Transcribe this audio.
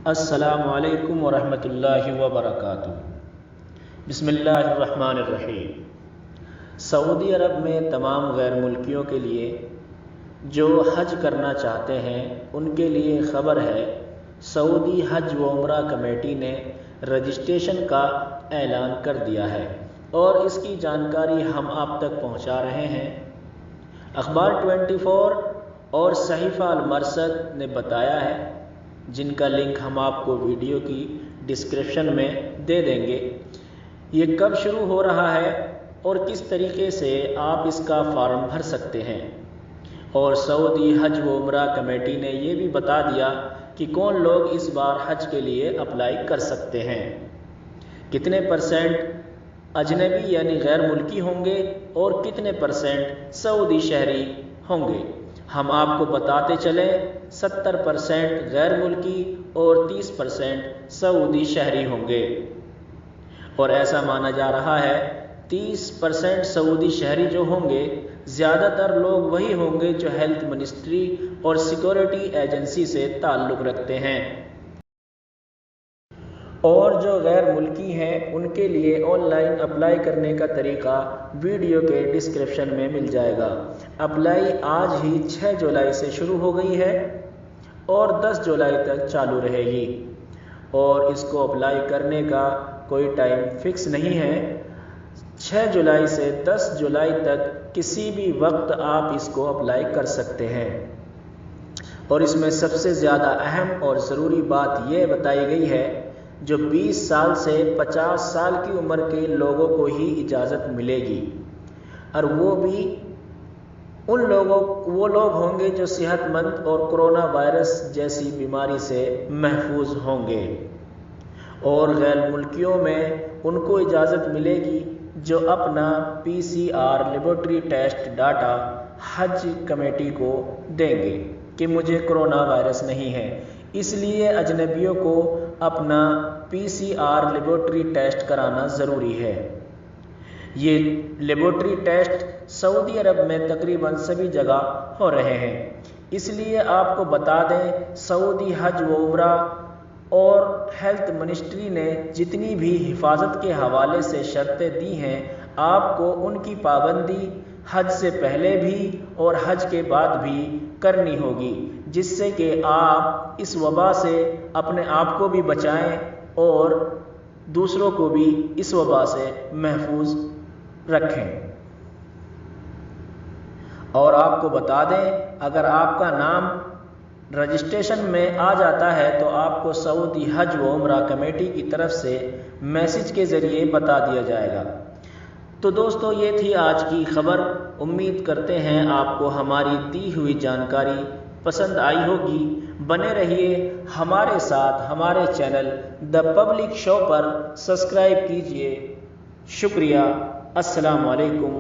السلام علیکم ورحمۃ اللہ وبرکاتہ۔ بسم اللہ الرحمن الرحیم۔ سعودی عرب میں تمام غیر ملکیوں کے لیے جو حج کرنا چاہتے ہیں ان کے لیے خبر ہے، سعودی حج و عمرہ کمیٹی نے رجسٹریشن کا اعلان کر دیا ہے اور اس کی جانکاری ہم آپ تک پہنچا رہے ہیں۔ اخبار 24 اور صحیفہ المرصد نے بتایا ہے، جن کا لنک ہم آپ کو ویڈیو کی ڈسکرپشن میں دے دیں گے۔ یہ کب شروع ہو رہا ہے اور کس طریقے سے آپ اس کا فارم بھر سکتے ہیں، اور سعودی حج و عمرہ کمیٹی نے یہ بھی بتا دیا کہ کون لوگ اس بار حج کے لیے اپلائی کر سکتے ہیں، کتنے % اجنبی یعنی غیر ملکی ہوں گے اور کتنے % سعودی شہری ہوں گے۔ ہم آپ کو بتاتے چلیں 70% غیر ملکی اور 30% سعودی شہری ہوں گے، اور ایسا مانا جا رہا ہے 30% سعودی شہری جو ہوں گے، زیادہ تر لوگ وہی ہوں گے جو ہیلتھ منسٹری اور سیکورٹی ایجنسی سے تعلق رکھتے ہیں، اور جو غیر ملکی ہیں ان کے لیے آن لائن اپلائی کرنے کا طریقہ ویڈیو کے ڈسکرپشن میں مل جائے گا۔ اپلائی آج ہی 6 جولائی سے شروع ہو گئی ہے اور 10 جولائی تک چالو رہے گی، اور اس کو اپلائی کرنے کا کوئی ٹائم فکس نہیں ہے۔ 6 جولائی سے 10 جولائی تک کسی بھی وقت آپ اس کو اپلائی کر سکتے ہیں، اور اس میں سب سے زیادہ اہم اور ضروری بات یہ بتائی گئی ہے، جو 20 سال سے 50 سال کی عمر کے لوگوں کو ہی اجازت ملے گی، اور وہ بھی وہ لوگ ہوں گے جو صحت مند اور کرونا وائرس جیسی بیماری سے محفوظ ہوں گے، اور غیر ملکیوں میں ان کو اجازت ملے گی جو اپنا PCR لیبارٹری ٹیسٹ ڈاٹا حج کمیٹی کو دیں گے کہ مجھے کرونا وائرس نہیں ہے۔ اس لیے اجنبیوں کو اپنا PCR لیبارٹری ٹیسٹ کرانا ضروری ہے۔ یہ لیبارٹری ٹیسٹ سعودی عرب میں تقریباً سبھی جگہ ہو رہے ہیں، اس لیے آپ کو بتا دیں سعودی حج و عمرہ اور ہیلتھ منسٹری نے جتنی بھی حفاظت کے حوالے سے شرطیں دی ہیں، آپ کو ان کی پابندی حج سے پہلے بھی اور حج کے بعد بھی کرنی ہوگی، جس سے کہ آپ اس وبا سے اپنے آپ کو بھی بچائیں اور دوسروں کو بھی اس وبا سے محفوظ رکھیں۔ اور آپ کو بتا دیں اگر آپ کا نام رجسٹریشن میں آ جاتا ہے تو آپ کو سعودی حج و عمرہ کمیٹی کی طرف سے میسج کے ذریعے بتا دیا جائے گا۔ تو دوستو، یہ تھی آج کی خبر۔ امید کرتے ہیں آپ کو ہماری دی ہوئی جانکاری پسند آئی ہوگی۔ بنے رہیے ہمارے ساتھ، ہمارے channel the public show per subscribe کیجیے۔ شکریہ۔ السلام علیکم۔